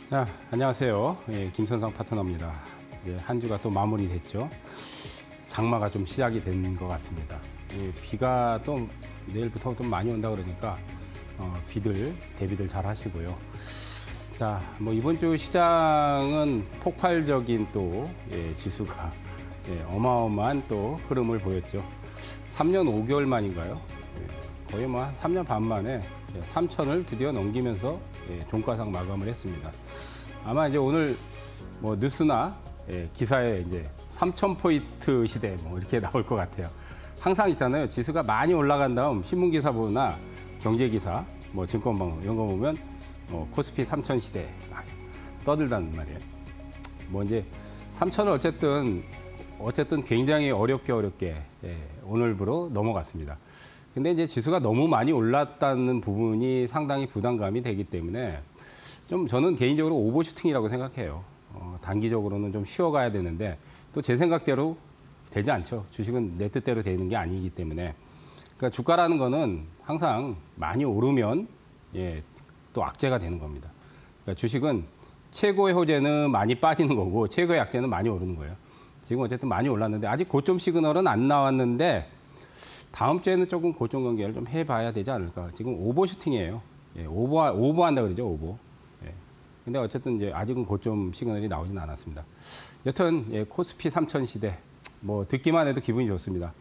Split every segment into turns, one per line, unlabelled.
자, 안녕하세요. 예, 김선상 파트너입니다. 이제 한 주가 또 마무리됐죠. 장마가 좀 시작이 된 것 같습니다. 예, 비가 또 내일부터 좀 많이 온다 그러니까 대비들 잘 하시고요. 자, 뭐 이번 주 시장은 폭발적인 또 지수가 어마어마한 또 흐름을 보였죠. 3년 5개월 만인가요? 거의 뭐 한 3년 반 만에 3천을 드디어 넘기면서 종가상 마감을 했습니다. 아마 이제 오늘 뭐 뉴스나 기사에 이제 3,000포인트 시대 뭐 이렇게 나올 것 같아요. 항상 있잖아요. 지수가 많이 올라간 다음 신문 기사 보나 경제 기사, 뭐 증권방송 이런 거 보면 코스피 3,000 시대 막 떠들단 말이에요. 뭐 이제 3,000을 어쨌든 굉장히 어렵게 오늘부로 넘어갔습니다. 근데 이제 지수가 너무 많이 올랐다는 부분이 상당히 부담감이 되기 때문에 좀 저는 개인적으로 오버슈팅이라고 생각해요. 단기적으로는 좀 쉬어가야 되는데 또 제 생각대로 되지 않죠. 주식은 내 뜻대로 되는 게 아니기 때문에. 그러니까 주가라는 거는 항상 많이 오르면 또 악재가 되는 겁니다. 그러니까 주식은 최고의 호재는 많이 빠지는 거고 최고의 악재는 많이 오르는 거예요. 지금 어쨌든 많이 올랐는데 아직 고점 시그널은 안 나왔는데 다음 주에는 조금 고점 관계를 좀 해봐야 되지 않을까. 지금 오버슈팅이에요. 오버한다 그러죠, 오버. 근데 어쨌든 이제 아직은 고점 시그널이 나오진 않았습니다. 여튼 코스피 3,000 시대 뭐 듣기만 해도 기분이 좋습니다.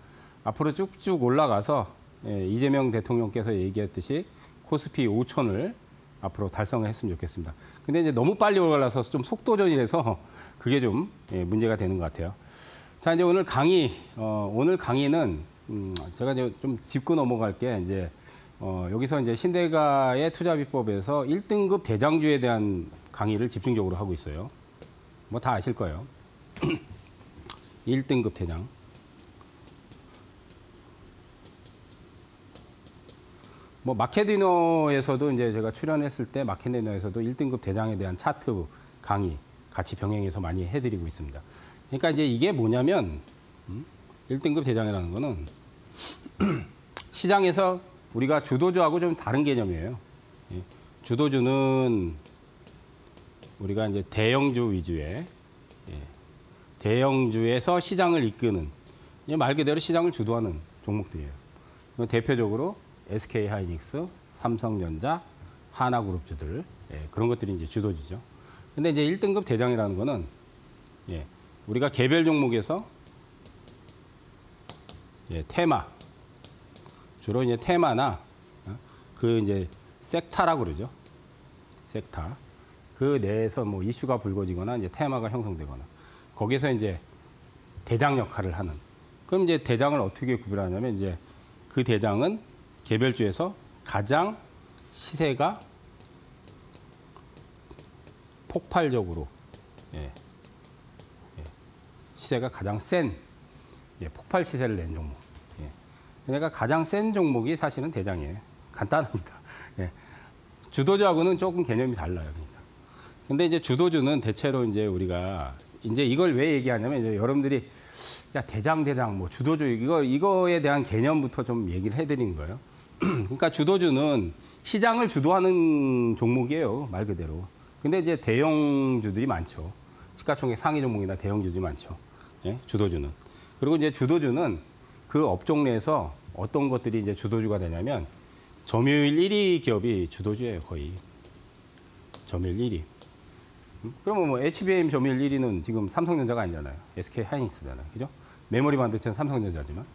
앞으로 쭉쭉 올라가서 이재명 대통령께서 얘기했듯이 코스피 5,000을 앞으로 달성을 했으면 좋겠습니다. 근데 이제 너무 빨리 올라서 좀 속도전이라서 그게 좀 문제가 되는 것 같아요. 자, 이제 오늘 강의는 제가 이제 좀 짚고 넘어갈 게 이제 여기서 이제 신대가의 투자비법에서 1등급 대장주에 대한 강의를 집중적으로 하고 있어요. 뭐 다 아실 거예요. 1등급 대장. 뭐 마켓디너에서도 이제 제가 출연했을 때 마켓디너에서도 1등급 대장에 대한 차트 강의 같이 병행해서 많이 해드리고 있습니다. 그러니까 이제 이게 뭐냐면 1등급 대장이라는 거는 시장에서 우리가 주도주하고 좀 다른 개념이에요. 주도주는 우리가 이제 대형주 위주의 대형주에서 시장을 이끄는 말 그대로 시장을 주도하는 종목들이에요. 대표적으로 SK하이닉스, 삼성전자, 하나그룹주들 그런 것들이 이제 주도주죠. 근데 이제 1등급 대장이라는 거는 우리가 개별 종목에서 테마 주로 이제 테마나 그 이제 섹타라고 그러죠. 섹타. 그 내에서 뭐 이슈가 불거지거나 이제 테마가 형성되거나 거기서 이제 대장 역할을 하는. 그럼 이제 대장을 어떻게 구별하냐면 이제 그 대장은 개별주에서 가장 시세가 폭발적으로 시세가 가장 센 폭발 시세를 낸 종목. 그러니까 가장 센 종목이 사실은 대장이에요. 간단합니다. 주도주하고는 조금 개념이 달라요. 그러니까. 근데 이제 주도주는 대체로 이제 우리가 이제 이걸 왜 얘기하냐면 이제 여러분들이 야 대장 뭐 주도주 이거에 대한 개념부터 좀 얘기를 해드린 거예요. 그러니까 주도주는 시장을 주도하는 종목이에요. 말 그대로. 근데 이제 대형주들이 많죠. 시가총액 상위 종목이나 대형주들이 많죠. 주도주는. 그리고 이제 주도주는 그 업종 내에서 어떤 것들이 이제 주도주가 되냐면 점유율 1위 기업이 주도주예요, 거의. 점유율 1위. 그러면 뭐 HBM 점유율 1위는 지금 삼성전자가 아니잖아요. SK하이닉스잖아요. 그죠? 메모리 반도체는 삼성전자지만.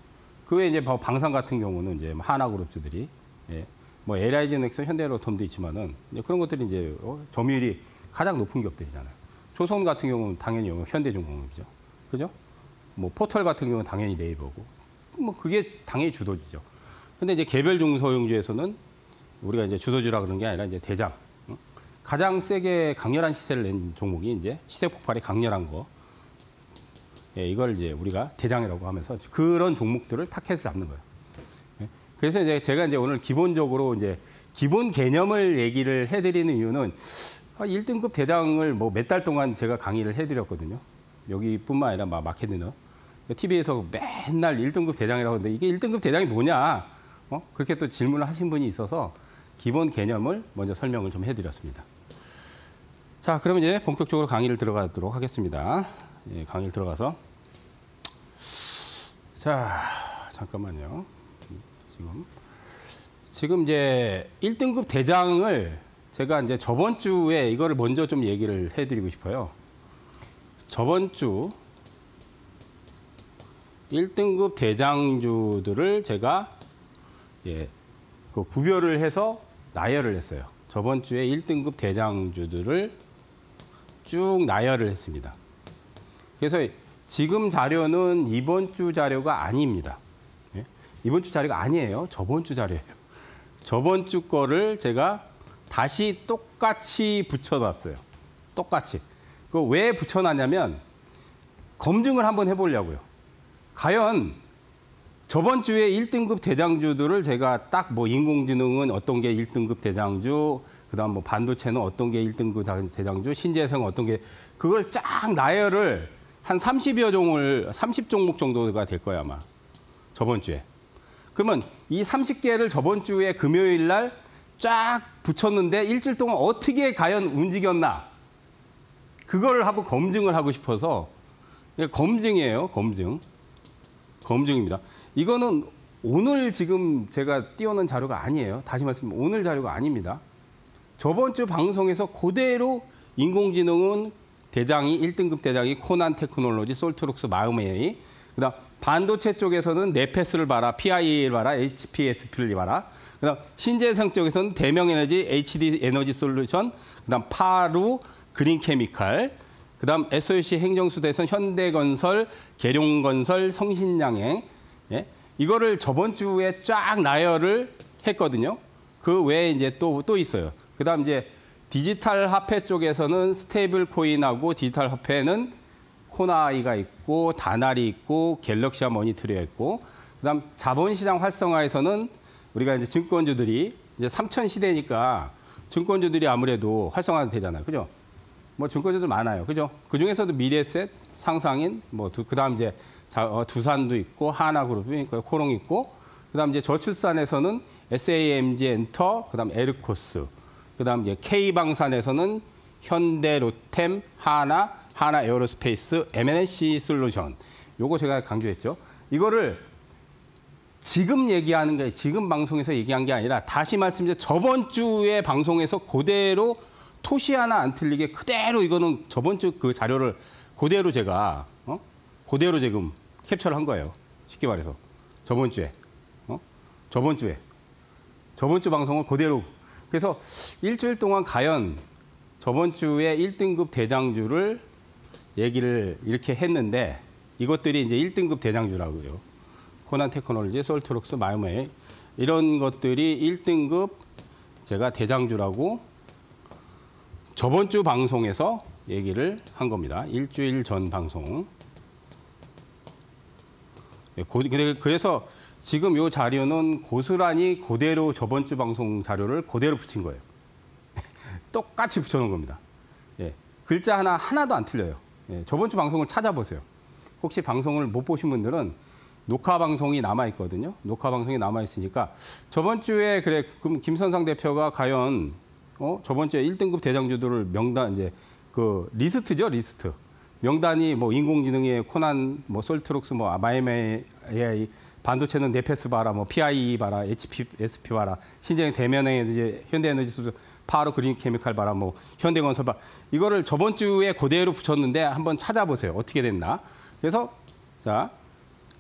그 외에 이제 방산 같은 경우는 이제 하나그룹주들이 뭐 LI전엑스, 현대로톰도 있지만은 이제 그런 것들이 이제 점유율이 가장 높은 기업들이잖아요. 조선 같은 경우는 당연히 현대중공업이죠. 그죠? 뭐 포털 같은 경우는 당연히 네이버고. 뭐 그게 당연히 주도주죠. 근데 이제 개별 중소형주에서는 우리가 이제 주도주라 그런 게 아니라 이제 대장. 가장 세게 강렬한 시세를 낸 종목이 이제 시세 폭발이 강렬한 거. 이걸 이제 우리가 대장이라고 하면서 그런 종목들을 타켓을 잡는 거예요. 그래서 이제 제가 이제 오늘 기본적으로 이제 기본 개념을 얘기를 해드리는 이유는 1등급 대장을 뭐 몇 달 동안 제가 강의를 해드렸거든요. 여기뿐만 아니라 마켓디너. TV에서 맨날 1등급 대장이라고 하는데 이게 1등급 대장이 뭐냐? 그렇게 또 질문을 하신 분이 있어서 기본 개념을 먼저 설명을 좀 해드렸습니다. 자, 그러면 이제 본격적으로 강의를 들어가도록 하겠습니다. 예, 강의를 들어가서. 자, 잠깐만요. 지금 이제 1등급 대장을 제가 이제 저번 주에 이거를 먼저 좀 얘기를 해드리고 싶어요. 저번 주 1등급 대장주들을 제가 그 구별을 해서 나열을 했어요. 저번 주에 1등급 대장주들을 쭉 나열을 했습니다. 그래서 지금 자료는 이번 주 자료가 아닙니다. 예? 이번 주 자료가 아니에요. 저번 주 자료예요. 저번 주 거를 제가 다시 똑같이 붙여놨어요. 똑같이. 그 왜 붙여놨냐면 검증을 한번 해보려고요. 과연 저번 주에 1등급 대장주들을 제가 딱 뭐 인공지능은 어떤 게 1등급 대장주, 그다음 뭐 반도체는 어떤 게 1등급 대장주, 신재생은 어떤 게 그걸 쫙 나열을 한 30여 종을 30종목 정도가 될 거예요, 아마. 저번 주에. 그러면 이 30개를 저번 주에 금요일 날 쫙 붙였는데 일주일 동안 어떻게 과연 움직였나? 그거를 한번 검증을 하고 싶어서 검증이에요, 검증. 검증입니다. 이거는 오늘 지금 제가 띄워놓은 자료가 아니에요. 다시 말씀드리면 오늘 자료가 아닙니다. 저번 주 방송에서 그대로 인공지능은 대장이 1등급 대장이 코난 테크놀로지, 솔트룩스, 마음웨이. 그다음 반도체 쪽에서는 네페스를 봐라, PI를 봐라, HPSP를 봐라. 그다음 신재생 쪽에서는 대명에너지, HD 에너지 솔루션, 그다음 파루, 그린케미칼. 그다음 SOC 행정수대에서는 현대건설, 계룡건설, 성신양행. 예? 이거를 저번 주에 쫙 나열을 했거든요. 그 외에 이제 또 있어요. 그다음 이제 디지털 화폐 쪽에서는 스테이블 코인하고 디지털 화폐는 코나이가 있고 다날이 있고 갤럭시와 머니트리가 있고, 그다음 자본시장 활성화에서는 우리가 이제 증권주들이 이제 3천 시대니까 증권주들이 아무래도 활성화되잖아요, 그죠? 뭐 증권주들 많아요, 그죠? 그 중에서도 미래셋, 상상인, 뭐 그다음 이제 두산도 있고 하나그룹도 있고 코롱 있고, 그다음 이제 저출산에서는 SAMG 엔터, 그다음 에르코스, 그다음 이제 K방산에서는 현대, 로템, 하나 에어로스페이스, M&C 솔루션. 요거 제가 강조했죠. 이거를 지금 얘기하는 게 지금 방송에서 얘기한 게 아니라 다시 말씀드려 저번 주에 방송에서 그대로 토시 하나 안 틀리게 그대로 이거는 저번 주 그 자료를 그대로 제가 그대로 지금 캡처를 한 거예요. 쉽게 말해서 저번 주에 저번 주 방송을 그대로. 그래서 일주일 동안 과연 저번 주에 1등급 대장주를 얘기를 이렇게 했는데 이것들이 이제 1등급 대장주라고요. 코난 테크놀로지, 솔트룩스, 마이웨이 이런 것들이 1등급 제가 대장주라고 저번 주 방송에서 얘기를 한 겁니다. 일주일 전 방송. 그래서 지금 이 자료는 고스란히 그대로 저번 주 방송 자료를 그대로 붙인 거예요. 똑같이 붙여놓은 겁니다. 예, 글자 하나도 안 틀려요. 예, 저번 주 방송을 찾아보세요. 혹시 방송을 못 보신 분들은 녹화 방송이 남아있거든요. 녹화 방송이 남아있으니까 저번 주에 그럼 김선상 대표가 과연 저번 주에 1등급 대장주들을 명단 이제 그 리스트죠, 리스트. 명단이 뭐 인공지능의 코난, 뭐 솔트룩스, 뭐 마이메 AI, 반도체는 네페스 봐라, 뭐 PIE 봐라, HPSP 봐라, 신재생 대면에너지, 현대에너지 수주, 파로 그린케미칼 봐라, 뭐 현대건설 봐라. 이거를 저번 주에 그대로 붙였는데 한번 찾아보세요. 어떻게 됐나. 그래서 자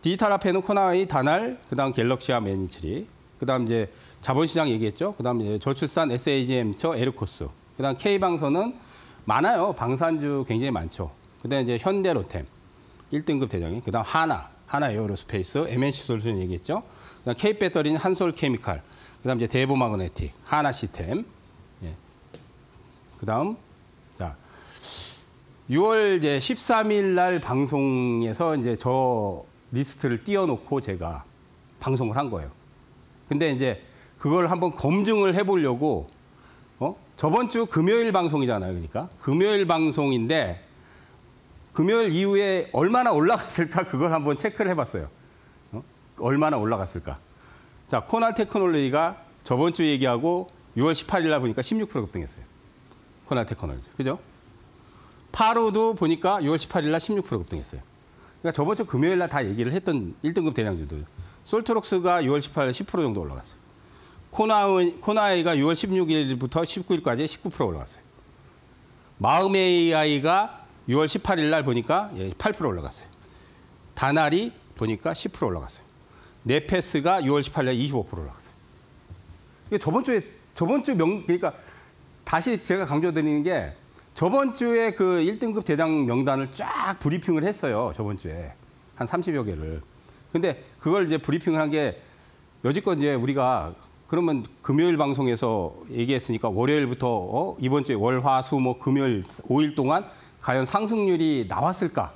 디지털 화폐는 코나이, 다날, 그다음 갤럭시와 매니츠리, 그다음 이제 자본시장 얘기했죠. 그다음 이제 저출산, SAGM, 에르코스, 그다음 K방선은 많아요. 방산주 굉장히 많죠. 그다음 이제 현대로템 1등급 대장이, 그다음 하나 에어로스페이스, M&C 솔루션 얘기했죠. 그다음 K배터리는 한솔케미칼, 그다음 이제 대보마그네틱, 하나 시스템. 예. 그다음 자 6월 이제 13일 날 방송에서 이제 저 리스트를 띄워놓고 제가 방송을 한 거예요. 근데 이제 그걸 한번 검증을 해보려고 저번 주 금요일 방송이잖아요. 그러니까 금요일 방송인데 금요일 이후에 얼마나 올라갔을까 그걸 한번 체크를 해봤어요. 얼마나 올라갔을까. 자, 코난 테크놀로지가 저번 주 얘기하고 6월 18일 날 보니까 16% 급등했어요. 코난 테크놀로지. 그죠? 파로도 보니까 6월 18일 날 16% 급등했어요. 그러니까 저번 주 금요일 날 다 얘기를 했던 1등급 대장주들. 솔트록스가 6월 18일 10% 정도 올라갔어요. 코나이가 6월 16일부터 19일까지 19% 올라갔어요. 마음 AI가 6월 18일 날 보니까 8% 올라갔어요. 다날이 보니까 10% 올라갔어요. 네페스가 6월 18일 날 25% 올라갔어요. 저번 주 그러니까 다시 제가 강조드리는 게 저번 주에 그 1등급 대장 명단을 쫙 브리핑을 했어요. 저번 주에 한 30여 개를. 근데 그걸 이제 브리핑을 한 게 여지껏 이제 우리가 그러면 금요일 방송에서 얘기했으니까 월요일부터 이번 주에 월, 화, 수, 목, 금요일 5일 동안 과연 상승률이 나왔을까?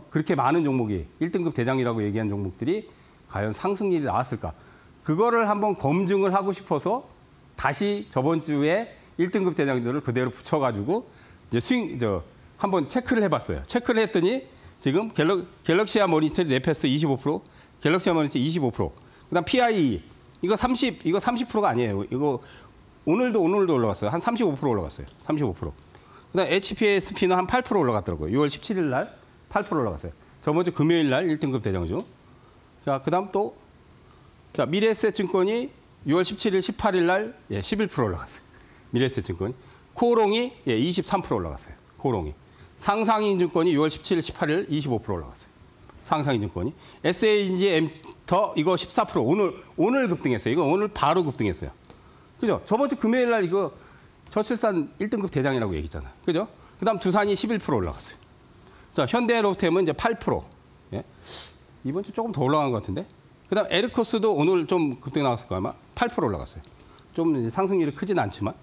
그렇게 많은 종목이 1등급 대장이라고 얘기한 종목들이 과연 상승률이 나왔을까? 그거를 한번 검증을 하고 싶어서 다시 저번 주에 1등급 대장들을 그대로 붙여가지고 이제 한번 체크를 해봤어요. 체크를 했더니 지금 갤럭시아 모니터 네페스 25%, 갤럭시아 모니터 25%, 그다음 PIE 이거 30%가 아니에요. 이거 오늘도 올라갔어요. 한 35% 올라갔어요. 35%. 그다음 HPSP는 한 8% 올라갔더라고요. 6월 17일 날 8% 올라갔어요. 저번 주 금요일 날 1등급 대장주. 자, 그다음 또 자, 미래에셋증권이 6월 17일, 18일 날 11% 올라갔어요. 미래에셋증권이. 코오롱이 23% 올라갔어요. 코오롱이. 상상인증권이 6월 17일, 18일 25% 올라갔어요. 상상인증권이. SAGM터 이거 14% 오늘 급등했어요. 이거 오늘 바로 급등했어요. 그죠? 저번 주 금요일 날 이거 저출산 1등급 대장이라고 얘기했잖아요. 그죠? 그다음 두산이 11% 올라갔어요. 자, 현대로템은 이제 8%. 예? 이번 주 조금 더 올라간 것 같은데. 그다음 에르코스도 오늘 좀 급등 나왔을 거야 아마 8% 올라갔어요. 좀 상승률이 크진 않지만.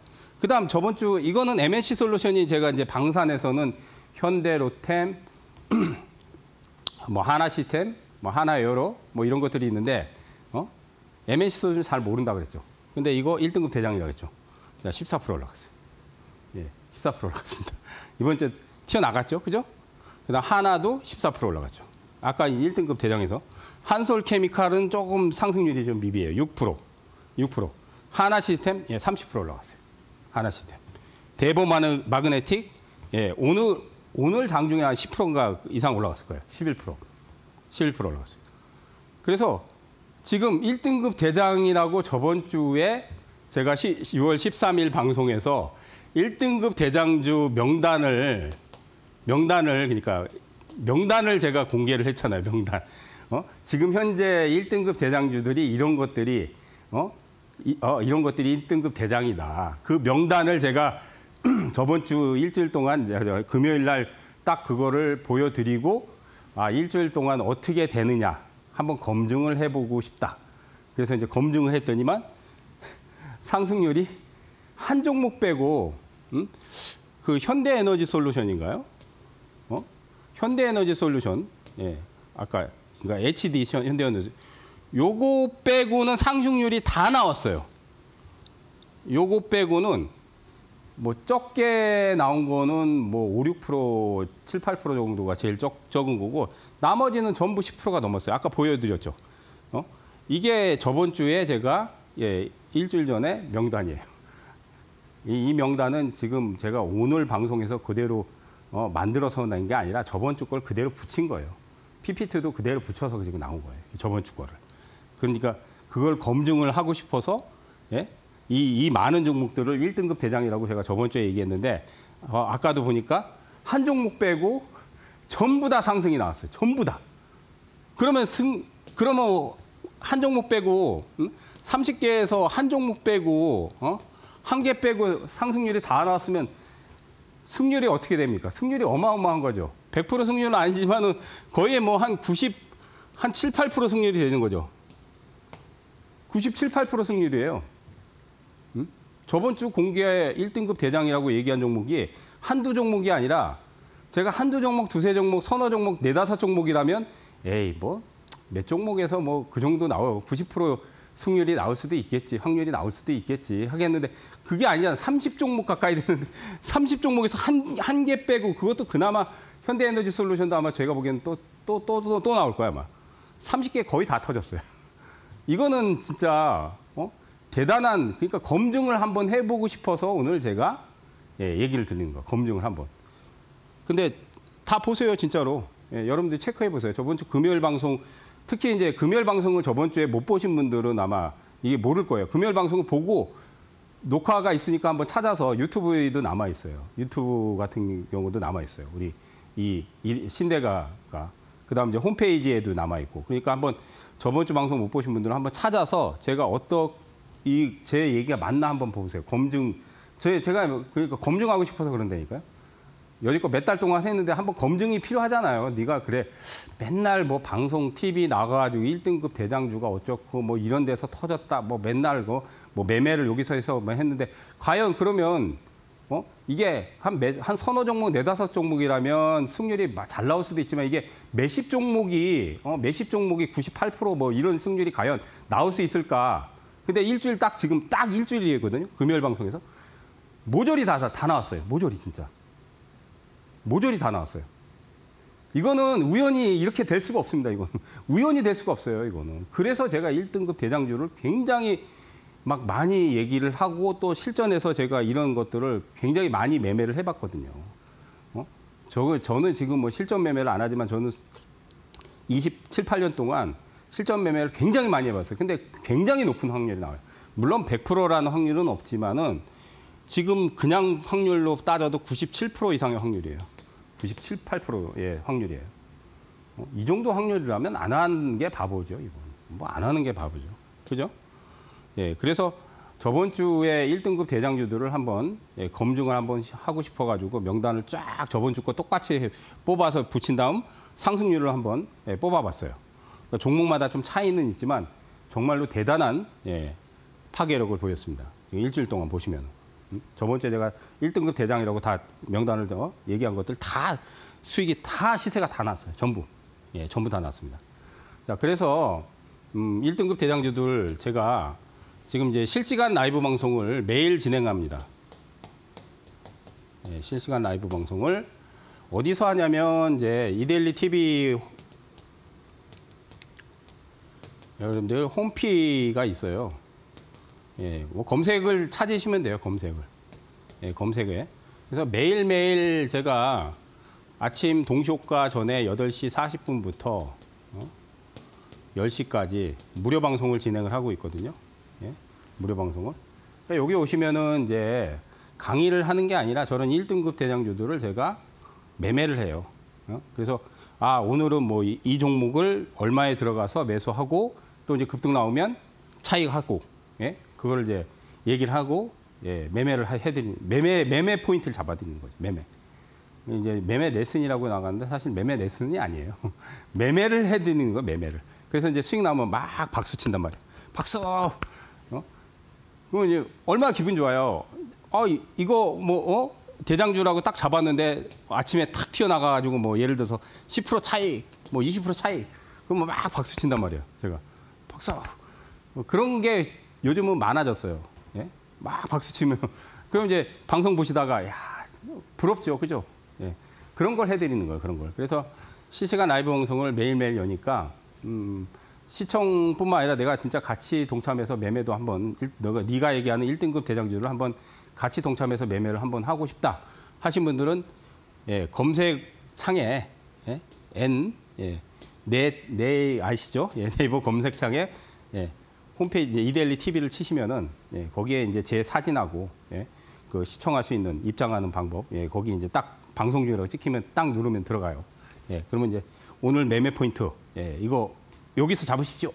그다음 저번 주 이거는 MNC 솔루션이 제가 이제 방산에서는 현대로템, 뭐 하나시스템, 뭐 하나에어로 뭐 이런 것들이 있는데 MNC 솔루션 잘 모른다 그랬죠. 근데 이거 1등급 대장이라고 했죠. 14% 올라갔어요. 예, 14% 올라갔습니다. 이번 주에 튀어나갔죠, 그죠? 그다음 하나도 14% 올라갔죠. 아까 1등급 대장에서 한솔케미칼은 조금 상승률이 좀 미비해요. 6%. 하나시스템 30% 올라갔어요. 하나시스템. 대보마그네틱 오늘 장중에 한 10%인가 이상 올라갔을 거예요. 11% 올라갔어요. 그래서 지금 1등급 대장이라고 저번 주에 제가 6월 13일 방송에서 1등급 대장주 명단을 그러니까 명단을 제가 공개를 했잖아요. 명단. 지금 현재 1등급 대장주들이 이런 것들이 이런 것들이 1등급 대장이다. 그 명단을 제가 저번 주 일주일 동안 금요일 날 딱 그거를 보여드리고 일주일 동안 어떻게 되느냐 한번 검증을 해보고 싶다. 그래서 이제 검증을 했더니만 상승률이 한 종목 빼고 그 현대에너지 솔루션인가요? 현대에너지 솔루션, 아까 그러니까 HD 현대에너지 요거 빼고는 상승률이 다 나왔어요. 요거 빼고는 뭐 적게 나온 거는 뭐 5, 6%, 7, 8% 정도가 제일 적은 거고 나머지는 전부 10%가 넘었어요. 아까 보여드렸죠. 이게 저번 주에 제가 일주일 전에 명단이에요. 이 명단은 지금 제가 오늘 방송에서 그대로 만들어서 낸 게 아니라 저번 주 걸 그대로 붙인 거예요. PPT도 그대로 붙여서 지금 나온 거예요. 저번 주 거를. 그러니까 그걸 검증을 하고 싶어서 이 많은 종목들을 1등급 대장이라고 제가 저번 주에 얘기했는데 아까도 보니까 한 종목 빼고 전부 다 상승이 나왔어요. 전부 다. 그러면 한 종목 빼고 30개에서 한 종목 빼고 한 개 빼고 상승률이 다 나왔으면 승률이 어떻게 됩니까? 승률이 어마어마한 거죠. 100% 승률은 아니지만은 거의 뭐 한 7, 8% 승률이 되는 거죠. 97, 8% 승률이에요. 저번 주 공개 1등급 대장이라고 얘기한 종목이 한두 종목이 아니라 제가 한두 종목, 두세 종목, 서너 종목, 네다섯 종목이라면 뭐 몇 종목에서 뭐 그 정도 나와요. 90% 승률이 나올 수도 있겠지, 확률이 나올 수도 있겠지 하겠는데 그게 아니잖아. 30종목 가까이 되는데 30종목에서 한 개 빼고 그것도 그나마 현대에너지 솔루션도 아마 제가 보기에는 또 나올 거야 아마. 30개 거의 다 터졌어요. 이거는 진짜 대단한 그러니까 검증을 한번 해보고 싶어서 오늘 제가 얘기를 드리는 거. 검증을 한번. 근데 다 보세요, 진짜로. 예, 여러분들 체크해 보세요. 저번 주 금요일 방송, 특히 이제 금요일 방송을 저번 주에 못 보신 분들은 아마 이게 모를 거예요. 금요일 방송을 보고 녹화가 있으니까 한번 찾아서 유튜브에도 남아 있어요. 유튜브 같은 경우도 남아 있어요. 우리 이 신대가가. 그다음 이제 홈페이지에도 남아 있고. 그러니까 한번 저번 주 방송 못 보신 분들은 한번 찾아서 제가 제 얘기가 맞나 한번 보세요. 제가 그러니까 검증하고 싶어서 그런다니까요. 여지껏 몇 달 동안 했는데 한번 검증이 필요하잖아요. 네가 그래 맨날 뭐 방송 TV 나가가지고 1등급 대장주가 어쩌고 뭐 이런 데서 터졌다 뭐 맨날 뭐 매매를 여기서 해서 뭐 했는데 과연 그러면 이게 한 서너 종목 네다섯 종목이라면 승률이 잘 나올 수도 있지만 이게 몇십 종목이 98%뭐 이런 승률이 과연 나올 수 있을까? 근데 지금 딱 일주일이거든요. 금요일 방송에서 모조리 다 나왔어요. 모조리 진짜. 모조리 다 나왔어요. 이거는 우연히 이렇게 될 수가 없습니다. 이거는 우연히 될 수가 없어요. 이거는. 그래서 제가 1등급 대장주를 굉장히 막 많이 얘기를 하고 또 실전에서 제가 이런 것들을 굉장히 많이 매매를 해봤거든요. 저는 지금 뭐 실전 매매를 안 하지만 저는 27, 8년 동안 실전 매매를 굉장히 많이 해봤어요. 근데 굉장히 높은 확률이 나와요. 물론 100%라는 확률은 없지만은 지금 그냥 확률로 따져도 97% 이상의 확률이에요. 97, 8%의 확률이에요. 이 정도 확률이라면 안 하는 게 바보죠, 이건. 뭐 안 하는 게 바보죠. 그죠? 예, 그래서 저번 주에 1등급 대장주들을 한번 검증을 한번 하고 싶어가지고 명단을 쫙 저번 주 거 똑같이 뽑아서 붙인 다음 상승률을 한번 뽑아봤어요. 그러니까 종목마다 좀 차이는 있지만 정말로 대단한 파괴력을 보였습니다. 일주일 동안 보시면. 저번 주에 제가 1등급 대장이라고 다 명단을 얘기한 것들 다 수익이 다 시세가 다 났어요. 전부. 예, 전부 다 났습니다. 자, 그래서 1등급 대장주들 제가 지금 이제 실시간 라이브 방송을 매일 진행합니다. 예, 실시간 라이브 방송을 어디서 하냐면 이제 이데일리 TV 여러분들 홈피가 있어요. 예, 뭐 검색을 찾으시면 돼요. 검색을. 예, 검색에. 그래서 매일매일 제가 아침 동시효과 전에 8시 40분부터 10시까지 무료 방송을 진행을 하고 있거든요. 예, 무료 방송을. 그러니까 여기 오시면은 이제 강의를 하는 게 아니라 저런 1등급 대장주들을 제가 매매를 해요. 그래서 오늘은 뭐 이 종목을 얼마에 들어가서 매수하고 또 이제 급등 나오면 차익하고 예? 그걸 이제 얘기를 하고 매매를 해드리는 매매 포인트를 잡아드리는 거죠. 매매. 이제 매매 레슨이라고 나가는데 사실 매매 레슨이 아니에요. 매매를 해드리는 거 매매를. 그래서 이제 수익 나오면 막 박수 친단 말이에요. 박수. 그러면 이제 얼마나 기분 좋아요. 이거 뭐 대장주라고 딱 잡았는데 아침에 탁 튀어나가가지고 뭐 예를 들어서 10% 차익, 뭐 20% 차익. 그러면 막 박수 친단 말이에요. 제가 박수. 그런 게 요즘은 많아졌어요. 예? 막 박수 치면. 그럼 이제 방송 보시다가, 야, 부럽죠. 그죠? 예. 그런 걸 해드리는 거예요. 그런 걸. 그래서 실시간 라이브 방송을 매일매일 여니까, 시청뿐만 아니라 내가 진짜 같이 동참해서 매매도 한번, 네가 얘기하는 1등급 대장주를 한번 같이 동참해서 매매를 한번 하고 싶다 하신 분들은, 검색창에, 아시죠? 네이버 검색창에, 홈페이지 이데일리 TV를 치시면은 거기에 이제 제 사진하고 그 시청할 수 있는 입장하는 방법 거기 이제 딱 방송 중이라고 찍히면 딱 누르면 들어가요. 그러면 이제 오늘 매매 포인트 이거 여기서 잡으십시오.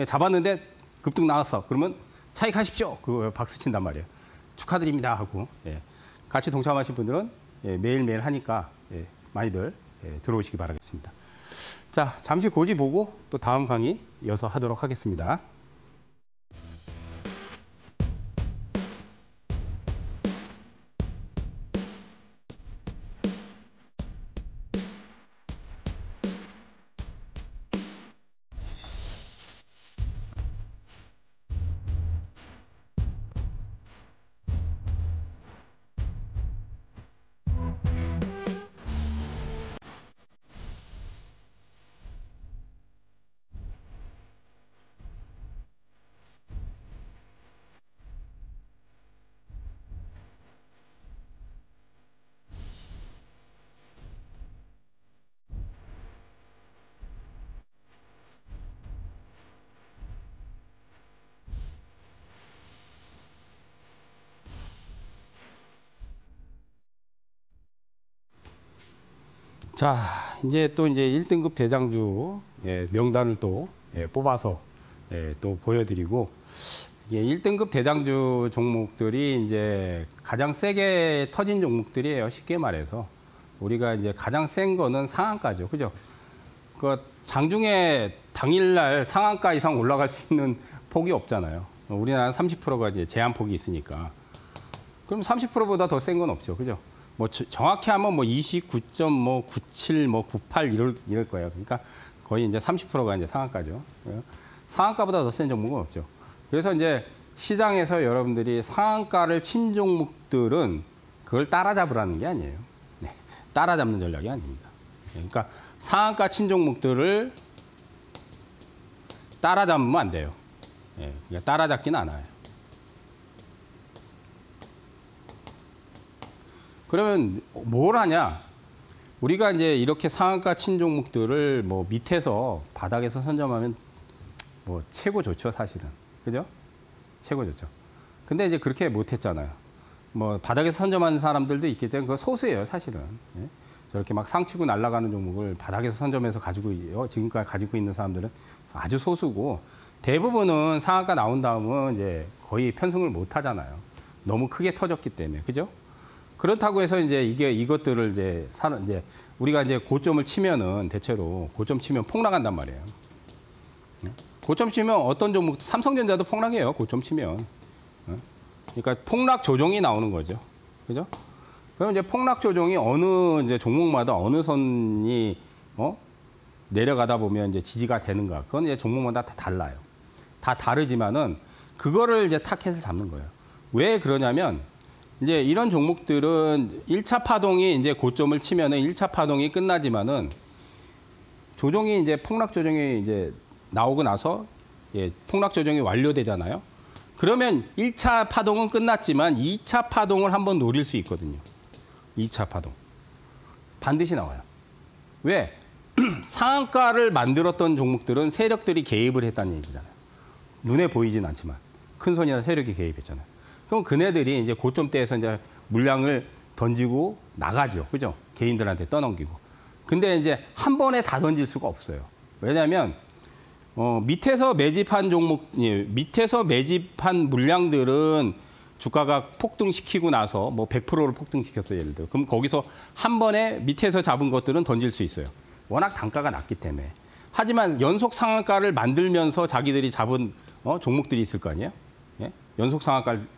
잡았는데 급등 나왔어. 그러면 차익하십시오. 그거 박수 친단 말이에요. 축하드립니다 하고 같이 동참하신 분들은 매일매일 하니까 많이들 들어오시기 바라겠습니다. 자, 잠시 고지 보고 또 다음 강의 이어서 하도록 하겠습니다. 자, 이제 또 이제 1등급 대장주 명단을 또 뽑아서 또 보여드리고, 이게 1등급 대장주 종목들이 이제 가장 세게 터진 종목들이에요. 쉽게 말해서. 우리가 이제 가장 센 거는 상한가죠. 그죠? 그 장중에 당일날 상한가 이상 올라갈 수 있는 폭이 없잖아요. 우리나라는 30%가 이제 제한폭이 있으니까. 그럼 30%보다 더 센 건 없죠. 그죠? 뭐 정확히 하면 뭐 29.97, 뭐 98 이럴 거예요. 그러니까 거의 이제 30%가 이제 상한가죠. 상한가보다 더 센 종목은 없죠. 그래서 이제 시장에서 여러분들이 상한가를 친 종목들은 그걸 따라잡으라는 게 아니에요. 네, 따라잡는 전략이 아닙니다. 그러니까 상한가 친 종목들을 따라잡으면 안 돼요. 그러니까 따라잡기는 않아요. 그러면 뭘 하냐? 우리가 이제 이렇게 상한가 친 종목들을 뭐 밑에서 바닥에서 선점하면 뭐 최고 좋죠, 사실은. 그죠? 최고 좋죠. 근데 이제 그렇게 못 했잖아요. 뭐 바닥에서 선점하는 사람들도 있겠지만 그거 소수예요, 사실은. 저렇게 막 상치고 날아가는 종목을 바닥에서 선점해서 가지고 지금까지 가지고 있는 사람들은 아주 소수고, 대부분은 상한가 나온 다음은 이제 거의 편승을 못 하잖아요. 너무 크게 터졌기 때문에. 그죠? 그렇다고 해서 이제 이것들을 이제 우리가 이제 고점을 치면은 대체로 고점 치면 폭락한단 말이에요. 고점 치면 어떤 종목, 삼성전자도 폭락해요. 고점 치면. 그러니까 폭락 조정이 나오는 거죠. 그죠? 그럼 이제 폭락 조정이 어느 이제 종목마다 어느 선이 내려가다 보면 이제 지지가 되는가. 그건 이제 종목마다 다 달라요. 다 다르지만은 그거를 이제 타켓을 잡는 거예요. 왜 그러냐면 이제 이런 종목들은 1차 파동이 이제 고점을 치면은 1차 파동이 끝나지만은 조정이 이제 폭락 조정이 이제 나오고 나서 폭락 조정이 완료되잖아요. 그러면 1차 파동은 끝났지만 2차 파동을 한번 노릴 수 있거든요. 2차 파동. 반드시 나와요. 왜? 상한가를 만들었던 종목들은 세력들이 개입을 했다는 얘기잖아요. 눈에 보이진 않지만 큰 손이나 세력이 개입했잖아요. 그럼 그네들이 이제 고점대에서 이제 물량을 던지고 나가죠. 그죠? 개인들한테 떠넘기고. 근데 이제 한 번에 다 던질 수가 없어요. 왜냐하면 밑에서 매집한 밑에서 매집한 물량들은 주가가 폭등시키고 나서 뭐 100%를 폭등시켰어요, 예를 들어. 그럼 거기서 한 번에 밑에서 잡은 것들은 던질 수 있어요. 워낙 단가가 낮기 때문에. 하지만 연속 상한가를 만들면서 자기들이 잡은 종목들이 있을 거 아니에요? 예? 연속 상한가를.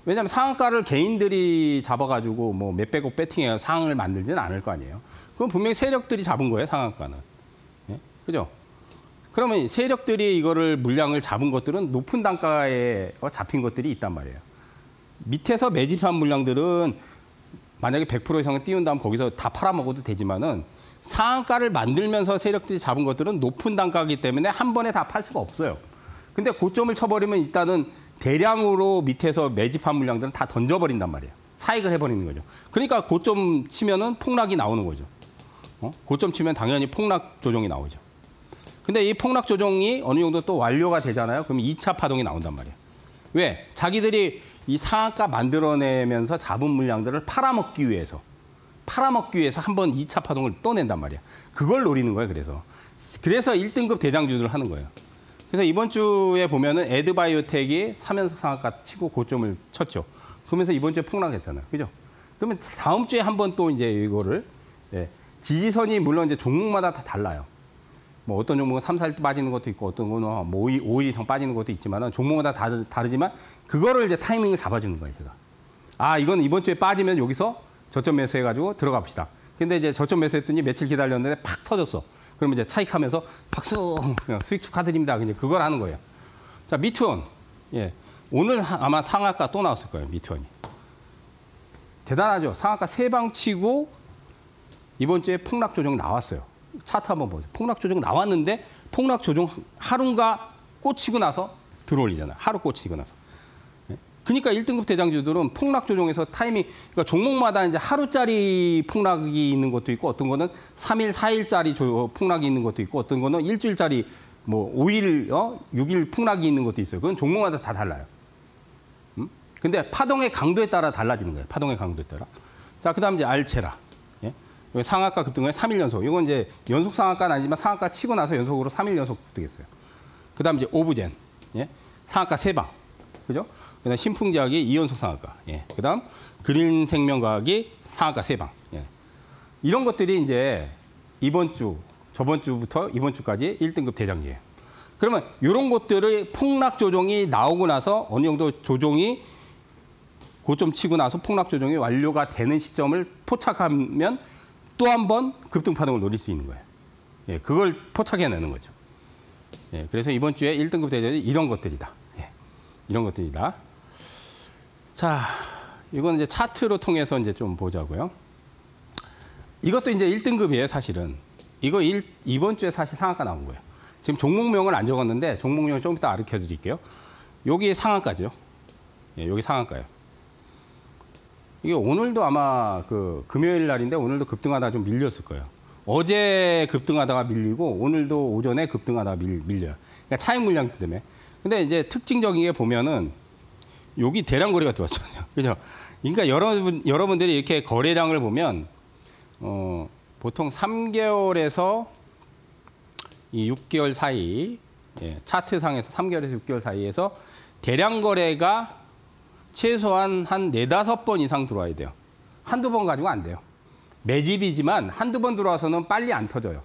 왜냐하면 상한가를 개인들이 잡아가지고 뭐 몇백억 배팅해서 상을 만들지는 않을 거 아니에요. 그건 분명히 세력들이 잡은 거예요, 상한가는. 예? 그죠? 그러면 세력들이 이거를 물량을 잡은 것들은 높은 단가에 잡힌 것들이 있단 말이에요. 밑에서 매집한 물량들은 만약에 100% 이상을 띄운 다음 거기서 다 팔아먹어도 되지만은 상한가를 만들면서 세력들이 잡은 것들은 높은 단가이기 때문에 한 번에 다 팔 수가 없어요. 근데 고점을 쳐버리면 일단은 대량으로 밑에서 매집한 물량들은 다 던져버린단 말이에요. 차익을 해버리는 거죠. 그러니까 고점 치면은 폭락이 나오는 거죠. 고점 치면 당연히 폭락 조정이 나오죠. 근데 이 폭락 조정이 어느 정도 또 완료가 되잖아요. 그러면 2차 파동이 나온단 말이에요. 왜? 자기들이 이 상한가 만들어내면서 잡은 물량들을 팔아먹기 위해서 한번 2차 파동을 또 낸단 말이야. 그걸 노리는 거예요. 그래서 1등급 대장주들을 하는 거예요. 그래서 이번 주에 보면은 에드바이오텍이 3연속 상한가 치고 고점을 쳤죠. 그러면서 이번 주에 폭락했잖아요. 그죠? 그러면 다음 주에 한번 또 이제 이거를 지지선이 물론 이제 종목마다 다 달라요. 뭐 어떤 종목은 3, 4일 빠지는 것도 있고 어떤 거는 뭐 5일 이상 빠지는 것도 있지만은 종목마다 다르지만 그거를 이제 타이밍을 잡아주는 거예요, 제가. 아, 이건 이번 주에 빠지면 여기서 저점 매수해가지고 들어가 봅시다. 근데 이제 저점 매수했더니 며칠 기다렸는데 팍 터졌어. 그러면 이제 차익하면서 박수 수익 축하드립니다. 이제 그걸 하는 거예요. 자, 미투원. 예. 오늘 아마 상한가 또 나왔을 거예요, 미투원이. 대단하죠. 상한가 3방 치고 이번 주에 폭락 조정 나왔어요. 차트 한번 보세요. 폭락 조정 나왔는데 폭락 조정 하루가 꽂히고 나서 들어올리잖아요. 하루 꽂히고 나서. 그러니까 1등급 대장주들은 폭락 조정에서 타이밍, 그러니까 종목마다 이제 하루짜리 폭락이 있는 것도 있고 어떤 거는 3일, 4일짜리 폭락이 있는 것도 있고 어떤 거는 일주일짜리 뭐 5일, 6일 폭락이 있는 것도 있어요. 그건 종목마다 다 달라요. 근데 파동의 강도에 따라 달라지는 거예요. 파동의 강도에 따라. 자, 그다음 이제 알체라. 예? 상한가 급등 후에 3일 연속. 이건 이제 연속 상한가는 아니지만 상한가 치고 나서 연속으로 3일 연속 급등했어요. 그다음 이제 오브젠. 예? 상한가 3방. 그죠? 그다음 신풍제약이 2연속 상한가. 예. 그다음 그린생명과학이 상한가 3방. 예. 이런 것들이 이제 이번 주, 저번 주부터 이번 주까지 1등급 대장주예요. 그러면 이런 것들의 폭락 조정이 나오고 나서 어느 정도 조정이 고점 치고 나서 폭락 조정이 완료가 되는 시점을 포착하면 또 한 번 급등 파동을 노릴 수 있는 거예요. 예, 그걸 포착해내는 거죠. 예, 그래서 이번 주에 1등급 대장이 이런 것들이다. 예, 이런 것들이다. 자, 이건 이제 차트로 통해서 이제 좀 보자고요. 이것도 이제 1등급이에요, 사실은. 이번 주에 사실 상한가 나온 거예요. 지금 종목명을 안 적었는데 종목명을 좀 이따 가르쳐 드릴게요. 여기 상한가죠. 예, 여기 상한가예요. 이게 오늘도 아마 그 금요일 날인데 오늘도 급등하다가 좀 밀렸을 거예요. 어제 급등하다가 밀리고 오늘도 오전에 급등하다가 밀려요. 그러니까 차익 물량 때문에. 근데 이제 특징적인 게 보면은 여기 대량 거래가 들어왔잖아요. 그죠? 그러니까 여러분들이 이렇게 거래량을 보면 보통 3개월에서 이 6개월 사이, 예, 차트상에서 3개월에서 6개월 사이에서 대량 거래가 최소한 한 4~5번 이상 들어와야 돼요. 한두 번 가지고 안 돼요. 매집이지만 한두 번 들어와서는 빨리 안 터져요.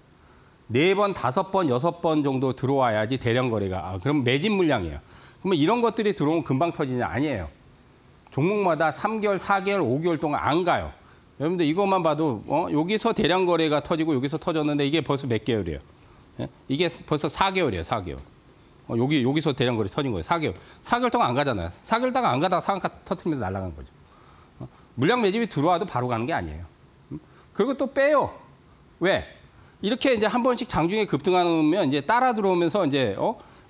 4번, 5번, 6번 정도 들어와야지 대량 거래가. 그럼 매집 물량이에요. 그러면 이런 것들이 들어오면 금방 터지냐? 아니에요. 종목마다 3개월, 4개월, 5개월 동안 안 가요. 여러분들 이것만 봐도 여기서 대량 거래가 터지고 여기서 터졌는데 이게 벌써 몇 개월이에요? 예? 이게 벌써 4개월이에요, 4개월. 여기서 대량 거래 터진 거예요, 4개월. 4개월 동안 안 가잖아요. 4개월 동안 안 가다가 상한가 터트리면서 날아간 거죠. 물량 매집이 들어와도 바로 가는 게 아니에요. 그리고 또 빼요. 왜? 이렇게 이제 한 번씩 장중에 급등하면 이제 따라 들어오면서 이제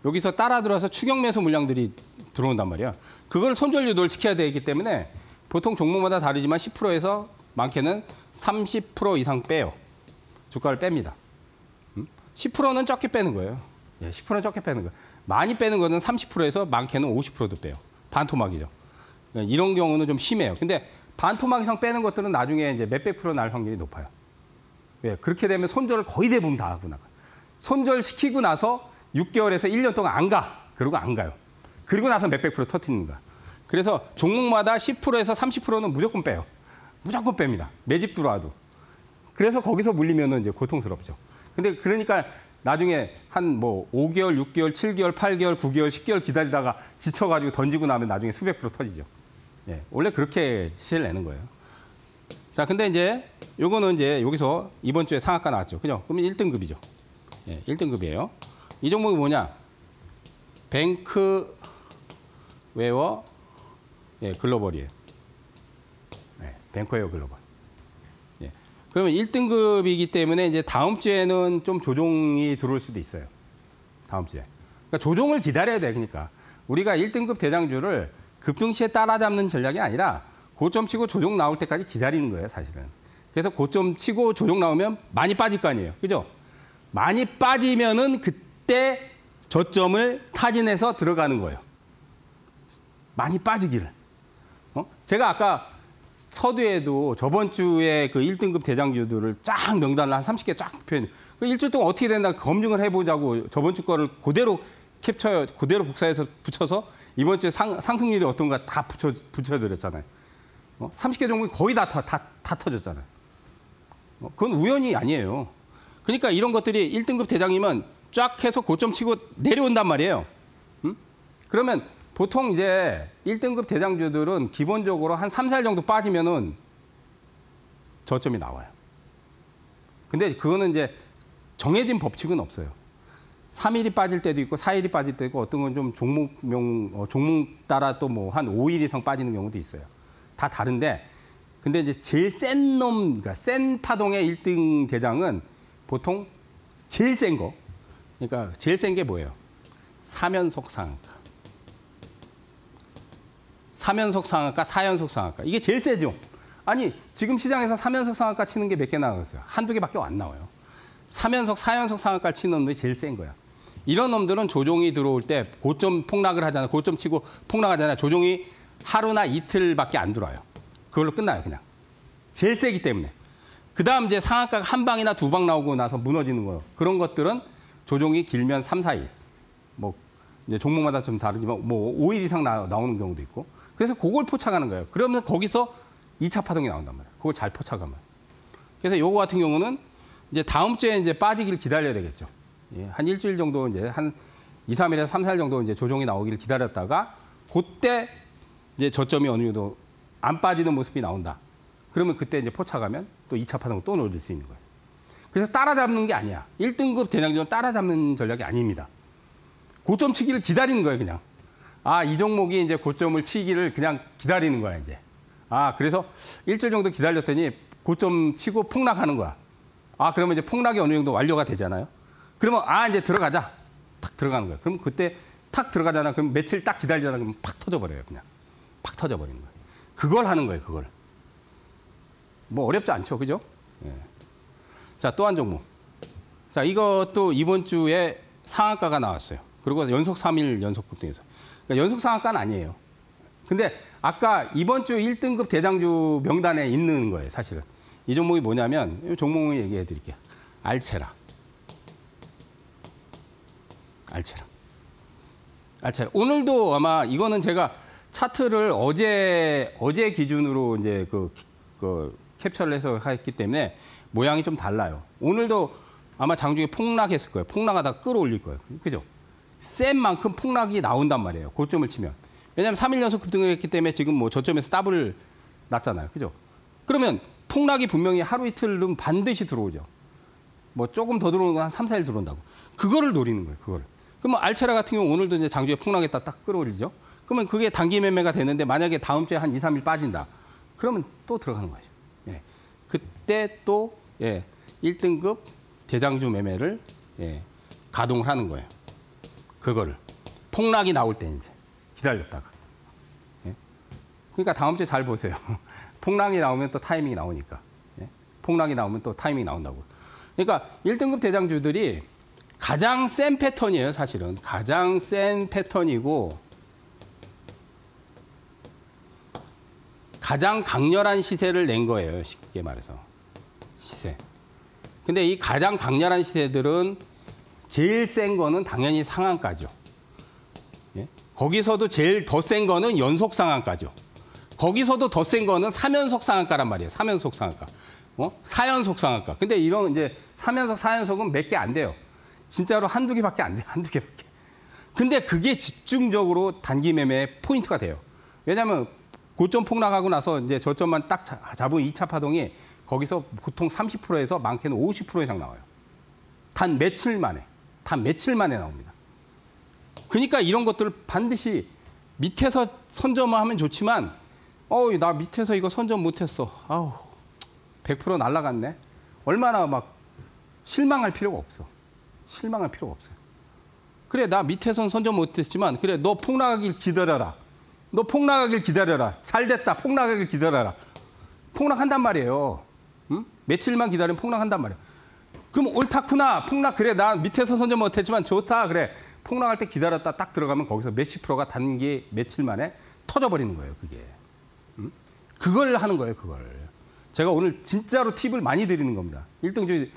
여기서 따라 들어와서 추격 매수 물량들이 들어온단 말이야. 그걸 손절 유도를 시켜야 되기 때문에 보통 종목마다 다르지만 10%에서 많게는 30% 이상 빼요. 주가를 뺍니다. 10%는 적게 빼는 거예요. 예, 10%는 적게 빼는 거예요. 많이 빼는 거는 30%에서 많게는 50%도 빼요. 반토막이죠. 이런 경우는 좀 심해요. 근데 반토막 이상 빼는 것들은 나중에 이제 몇백 프로 날 확률이 높아요. 예, 그렇게 되면 손절을 거의 대부분 다 하고 나가. 손절시키고 나서 6개월에서 1년 동안 안 가. 그러고 안 가요. 그리고 나서 몇백 프로 터트리는 거야. 그래서 종목마다 10%에서 30%는 무조건 빼요. 무조건 뺍니다. 매집 들어와도. 그래서 거기서 물리면 이제 고통스럽죠. 근데 그러니까 나중에 한 뭐 5개월, 6개월, 7개월, 8개월, 9개월, 10개월 기다리다가 지쳐가지고 던지고 나면 나중에 수백 프로 터지죠. 예, 원래 그렇게 시세를 내는 거예요. 자, 근데 이제 요거는 이제 여기서 이번 주에 상한가 나왔죠. 그죠? 그러면 1등급이죠. 예, 1등급이에요. 이 종목이 뭐냐? 뱅크웨어 글로벌이에요. 예, 뱅크웨어 글로벌. 예. 그러면 1등급이기 때문에 이제 다음 주에는 좀 조정이 들어올 수도 있어요. 다음 주에. 그러니까 조정을 기다려야 돼. 그러니까 우리가 1등급 대장주를 급등시에 따라잡는 전략이 아니라 고점 치고 조정 나올 때까지 기다리는 거예요, 사실은. 그래서 고점 치고 조정 나오면 많이 빠질 거 아니에요. 그죠? 많이 빠지면은 그때 저점을 타진해서 들어가는 거예요. 많이 빠지기를. 제가 아까 서두에도 저번 주에 그 1등급 대장주들을 쫙 명단을 한 30개 쫙 표현. 그 일주일 동안 어떻게 된다 검증을 해보자고 저번 주 거를 그대로 그대로 복사해서 붙여서 이번 주에 상승률이 어떤가 다 붙여드렸잖아요. 30개 종목이 거의 다 터졌잖아요. 그건 우연이 아니에요. 그러니까 이런 것들이 1등급 대장이면 쫙 해서 고점 치고 내려온단 말이에요. 그러면 보통 이제 1등급 대장주들은 기본적으로 한 3, 4일 정도 빠지면은 저점이 나와요. 근데 그거는 이제 정해진 법칙은 없어요. 3일이 빠질 때도 있고 4일이 빠질 때도 있고 어떤 건 좀 종목 따라 또 뭐 한 5일 이상 빠지는 경우도 있어요. 다 다른데 근데 이제 제일 센 놈, 그러니까 센 파동의 1등 대장은 보통 제일 센 거. 그러니까 제일 센 게 뭐예요? 3연속 상한가. 3연속 상한가, 4연속 상한가. 이게 제일 세죠. 아니 지금 시장에서 3연속 상한가 치는 게 몇 개 나왔어요? 한두 개밖에 안 나와요. 3연속, 4연속 상한가를 치는 놈들이 제일 센 거야. 이런 놈들은 조정이 들어올 때 고점 폭락을 하잖아요. 고점 치고 폭락하잖아요. 조정이 하루나 이틀밖에 안 들어와요. 그걸로 끝나요, 그냥. 제일 세기 때문에. 그다음 이제 상한가가 한 방이나 두 방 나오고 나서 무너지는 거예요. 그런 것들은 조종이 길면 3, 4일. 뭐 이제 종목마다 좀 다르지만 뭐 5일 이상 나오는 경우도 있고. 그래서 그걸 포착하는 거예요. 그러면 거기서 2차 파동이 나온단 말이에요. 그걸 잘 포착하면. 그래서 요거 같은 경우는 이제 다음 주에 이제 빠지기를 기다려야 되겠죠. 예, 한 일주일 정도 이제 한 2, 3일에서 3, 4일 정도 이제 조정이 나오기를 기다렸다가 그때 이제 저점이 어느 정도 안 빠지는 모습이 나온다. 그러면 그때 이제 포착하면 또 2차 파동을 또 노릴 수 있는 거예요. 그래서 따라잡는 게 아니야. 1등급 대장주는 따라잡는 전략이 아닙니다. 고점 치기를 기다리는 거예요, 그냥. 아, 이 종목이 이제 고점을 치기를 그냥 기다리는 거야, 이제. 아, 그래서 일주일 정도 기다렸더니 고점 치고 폭락하는 거야. 아, 그러면 이제 폭락이 어느 정도 완료가 되잖아요. 그러면 아, 이제 들어가자. 탁 들어가는 거야. 그럼 그때 탁 들어가잖아. 그럼 며칠 딱 기다리잖아. 그럼 팍 터져버려요, 그냥. 팍 터져버리는 거예요. 그걸 하는 거예요, 그걸. 뭐 어렵지 않죠, 그죠? 예. 자, 또 한 종목. 자, 이것도 이번 주에 상한가가 나왔어요. 그리고 연속 3일 연속 급등해서. 그러니까 연속 상한가는 아니에요. 근데 아까 이번 주 1등급 대장주 명단에 있는 거예요, 사실은. 이 종목이 뭐냐면, 이 종목을 얘기해 드릴게요. 알체라. 알체라. 알체라. 오늘도 아마 이거는 제가 차트를 어제 기준으로 이제 그 캡처를 해서 했기 때문에 모양이 좀 달라요. 오늘도 아마 장중에 폭락했을 거예요. 폭락하다가 끌어올릴 거예요. 그죠? 센 만큼 폭락이 나온단 말이에요. 고점을 치면. 왜냐하면 3일 연속 급등을 했기 때문에 지금 뭐 저점에서 더블 났잖아요. 그죠? 그러면 폭락이 분명히 하루 이틀은 반드시 들어오죠. 뭐 조금 더 들어오는 건 한 3, 4일 들어온다고. 그거를 노리는 거예요. 그거를. 그러면 알체라 같은 경우 오늘도 이제 장중에 폭락했다 딱 끌어올리죠. 그러면 그게 단기 매매가 되는데 만약에 다음 주에 한 2, 3일 빠진다. 그러면 또 들어가는 거죠. 예. 그때 또 1등급 대장주 매매를 가동을 하는 거예요. 그거를. 폭락이 나올 때 이제 기다렸다가. 예. 그러니까 다음 주에 잘 보세요. 폭락이 나오면 또 타이밍이 나오니까. 예. 폭락이 나오면 또 타이밍이 나온다고. 그러니까 1등급 대장주들이 가장 센 패턴이에요, 사실은. 가장 센 패턴이고 가장 강렬한 시세를 낸 거예요, 쉽게 말해서. 시세. 근데 이 가장 강렬한 시세들은 제일 센 거는 당연히 상한가죠. 예? 거기서도 제일 더 센 거는 연속 상한가죠. 거기서도 더 센 거는 3연속 상한가란 말이에요. 3연속 상한가. 4연속 상한가. 근데 이런 이제 3연속, 4연속은 몇 개 안 돼요. 진짜로 한두 개밖에 안 돼요. 한두 개밖에. 근데 그게 집중적으로 단기 매매의 포인트가 돼요. 왜냐하면 고점 폭락하고 나서 이제 저점만 딱 잡은 2차 파동이 거기서 보통 30%에서 많게는 50% 이상 나와요. 단 며칠 만에. 단 며칠 만에 나옵니다. 그러니까 이런 것들을 반드시 밑에서 선점을 하면 좋지만 나 밑에서 이거 선점 못했어. 아우 100% 날라갔네. 얼마나 막 실망할 필요가 없어. 실망할 필요가 없어요. 그래 나 밑에선 선점 못했지만 그래 너 폭락하길 기다려라. 너 폭락하길 기다려라. 잘 됐다. 폭락하길 기다려라. 폭락한단 말이에요. 응? 며칠만 기다리면 폭락한단 말이에요. 그럼 옳다구나. 폭락. 그래 나 밑에서 선점 못했지만 좋다. 그래 폭락할 때 기다렸다 딱 들어가면 거기서 몇십 프로가 단기 며칠 만에 터져버리는 거예요. 그게. 응? 그걸 하는 거예요. 그걸. 제가 오늘 진짜로 팁을 많이 드리는 겁니다. 1등주.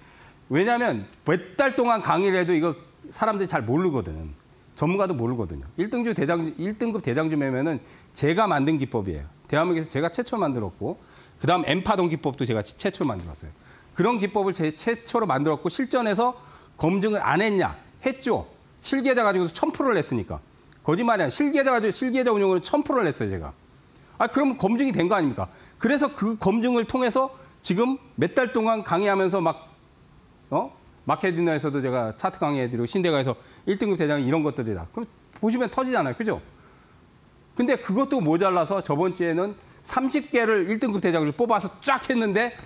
왜냐하면 몇 달 동안 강의를 해도 이거 사람들이 잘 모르거든. 전문가도 모르거든요. 1등급 대장주 매매는 제가 만든 기법이에요. 대한민국에서 제가 최초로 만들었고 그다음 M파동 기법도 제가 최초로 만들었어요. 그런 기법을 제 최초로 만들었고 실전에서 검증을 안 했냐? 했죠. 실계좌 가지고서 1000%를 냈으니까. 거짓말이야. 실계좌 가지고 실계좌 운용으로 1000%를 냈어요, 제가. 아, 그러면 검증이 된 거 아닙니까? 그래서 그 검증을 통해서 지금 몇 달 동안 강의하면서 마켓디너에서도 제가 차트 강의해드리고 신대가에서 1등급 대장이 이런 것들이다. 그럼 보시면 터지잖아요. 그죠? 근데 그것도 모자라서 저번 주에는 30개를 1등급 대장을 뽑아서 쫙 했는데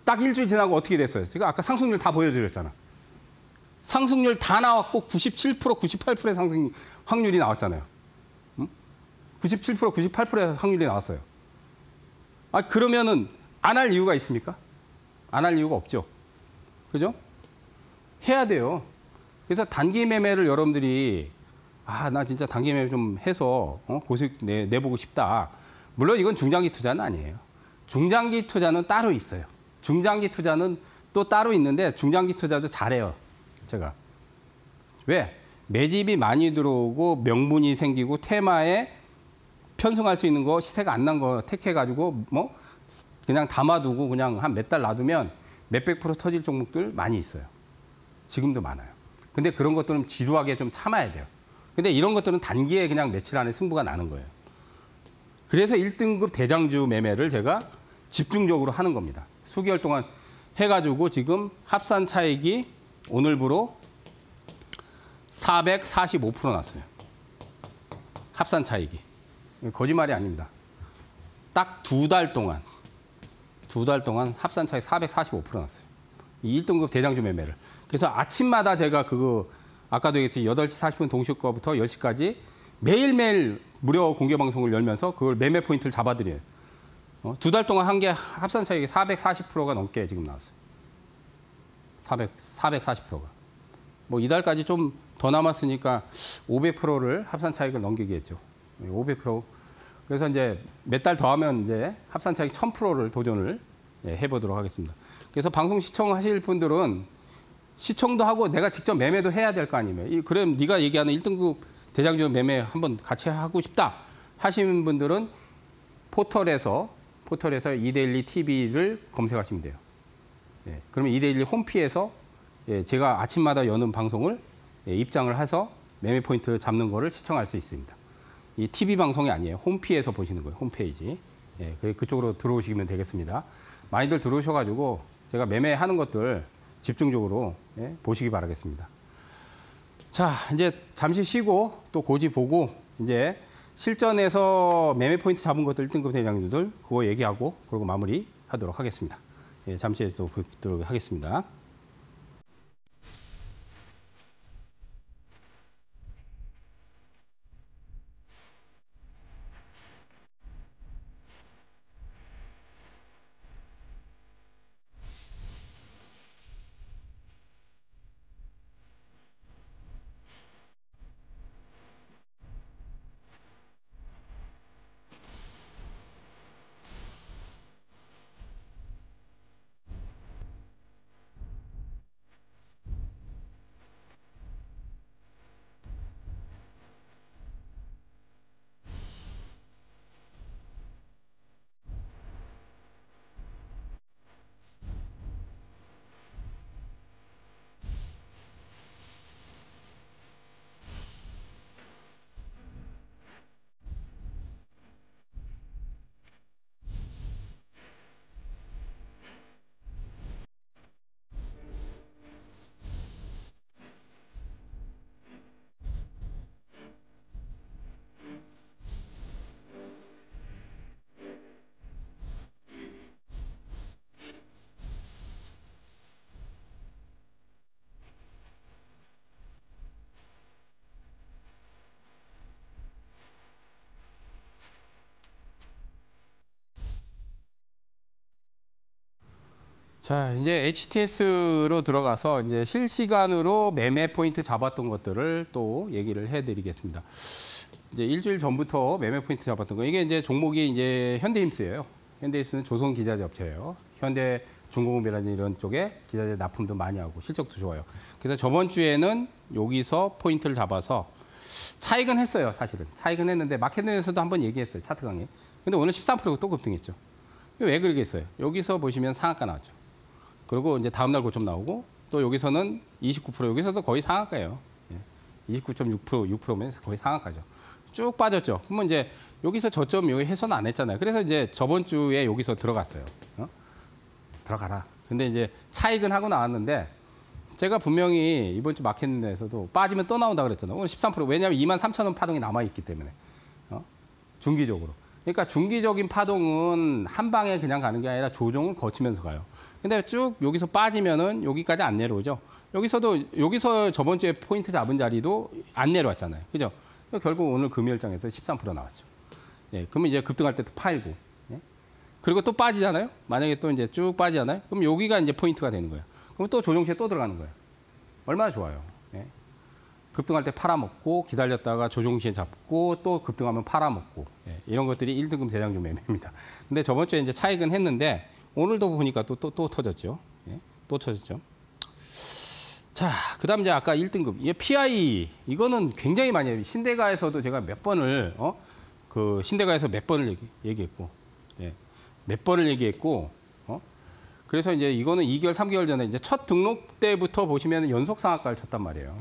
딱 일주일 지나고 어떻게 됐어요? 제가 아까 상승률 다 보여드렸잖아. 상승률 다 나왔고 97%, 98%의 상승 확률이 나왔잖아요. 응? 97%, 98%의 확률이 나왔어요. 아, 그러면은 안 할 이유가 있습니까? 안 할 이유가 없죠. 그죠? 해야 돼요. 그래서 단기 매매를 여러분들이 나 진짜 단기 매매 좀 해서 고수익 내보고 싶다. 물론 이건 중장기 투자는 아니에요. 중장기 투자는 따로 있어요. 중장기 투자는 또 따로 있는데 중장기 투자도 잘해요. 제가. 왜? 매집이 많이 들어오고 명분이 생기고 테마에 편승할 수 있는 거 시세가 안 난 거 택해가지고 뭐 그냥 담아두고 그냥 한 몇 달 놔두면 몇백 프로 터질 종목들 많이 있어요. 지금도 많아요. 근데 그런 것들은 지루하게 좀 참아야 돼요. 근데 이런 것들은 단기에 그냥 며칠 안에 승부가 나는 거예요. 그래서 1등급 대장주 매매를 제가 집중적으로 하는 겁니다. 수개월 동안 해가지고 지금 합산 차익이 오늘부로 445% 났어요. 합산 차익이. 거짓말이 아닙니다. 딱 두 달 동안 합산 차익 445% 났어요. 이 1등급 대장주 매매를. 그래서 아침마다 제가 아까도 얘기했듯이 8시 40분 동시 거부터 10시까지 매일매일 무료 공개 방송을 열면서 그걸 매매 포인트를 잡아드려요. 두 달 동안 한 게 합산 차익이 440%가 넘게 지금 나왔어요. 440%가. 뭐 이달까지 좀 더 남았으니까 500%를 합산 차익을 넘기겠죠. 500%. 그래서 이제 몇 달 더 하면 이제 합산 차익 1000%를 도전을 해보도록 하겠습니다. 그래서 방송 시청하실 분들은 시청도 하고 내가 직접 매매도 해야 될 거 아니에요. 그럼 네가 얘기하는 1등급 대장주 매매 한번 같이 하고 싶다 하시는 분들은 포털에서 이데일리 TV를 검색하시면 돼요. 그러면 이데일리 홈피에서 제가 아침마다 여는 방송을 입장을 해서 매매 포인트 잡는 거를 시청할 수 있습니다. 이 TV 방송이 아니에요. 홈피에서 보시는 거예요. 홈페이지. 그쪽으로 들어오시면 되겠습니다. 많이들 들어오셔가지고 제가 매매하는 것들 집중적으로 보시기 바라겠습니다. 자, 이제 잠시 쉬고 또 고지 보고 이제 실전에서 매매 포인트 잡은 것들 1등급 대장주들 그거 얘기하고 그리고 마무리 하도록 하겠습니다. 잠시 또 뵙도록 하겠습니다. 자, 이제 HTS로 들어가서 이제 실시간으로 매매 포인트 잡았던 것들을 또 얘기를 해드리겠습니다. 이제 일주일 전부터 매매 포인트 잡았던 거. 이게 이제 종목이 이제 현대힘스예요. 현대힘스는 조선 기자재 업체예요. 현대 중공업이라는 이런 쪽에 기자재 납품도 많이 하고 실적도 좋아요. 그래서 저번 주에는 여기서 포인트를 잡아서 차익은 했어요, 사실은. 차익은 했는데 마켓에서도 한번 얘기했어요, 차트 강의. 근데 오늘 13%가 또 급등했죠. 왜 그러겠어요? 여기서 보시면 상한가 나왔죠. 그리고 이제 다음날 고점 나오고 또 여기서는 29% 여기서도 거의 상한가예요. 29.6% 6%면 거의 상한가죠. 쭉 빠졌죠. 그러면 이제 여기서 저점 여기 해소는 안 했잖아요. 그래서 이제 저번 주에 여기서 들어갔어요. 들어가라. 근데 이제 차익은 하고 나왔는데 제가 분명히 이번 주 마켓에서도 빠지면 또 나온다 그랬잖아요. 오늘 13%. 왜냐하면 23,000원 파동이 남아있기 때문에. 중기적으로. 그러니까 중기적인 파동은 한 방에 그냥 가는 게 아니라 조정을 거치면서 가요. 근데 쭉 여기서 빠지면은 여기까지 안 내려오죠. 여기서 저번 주에 포인트 잡은 자리도 안 내려왔잖아요. 그죠? 결국 오늘 금요일장에서 13% 나왔죠. 그러면 이제 급등할 때 또 팔고. 그리고 또 빠지잖아요. 만약에 또 이제 쭉 빠지잖아요. 그럼 여기가 이제 포인트가 되는 거예요. 그럼 또 조정시에 또 들어가는 거예요. 얼마나 좋아요. 급등할 때 팔아먹고 기다렸다가 조정시에 잡고 또 급등하면 팔아먹고 이런 것들이 1등급 대장주 매매입니다. 근데 저번 주에 이제 차익은 했는데 오늘도 보니까 또 터졌죠. 예, 또 터졌죠. 자, 그다음 이제 아까 1등급. 이 PI 이거는 굉장히 많이 해요. 신대가에서도 제가 몇 번을 그 신대가에서 몇 번을 얘기했고, 예, 몇 번을 얘기했고, 그래서 이제 이거는 2개월, 3개월 전에 이제 첫 등록 때부터 보시면 연속 상한가를 쳤단 말이에요.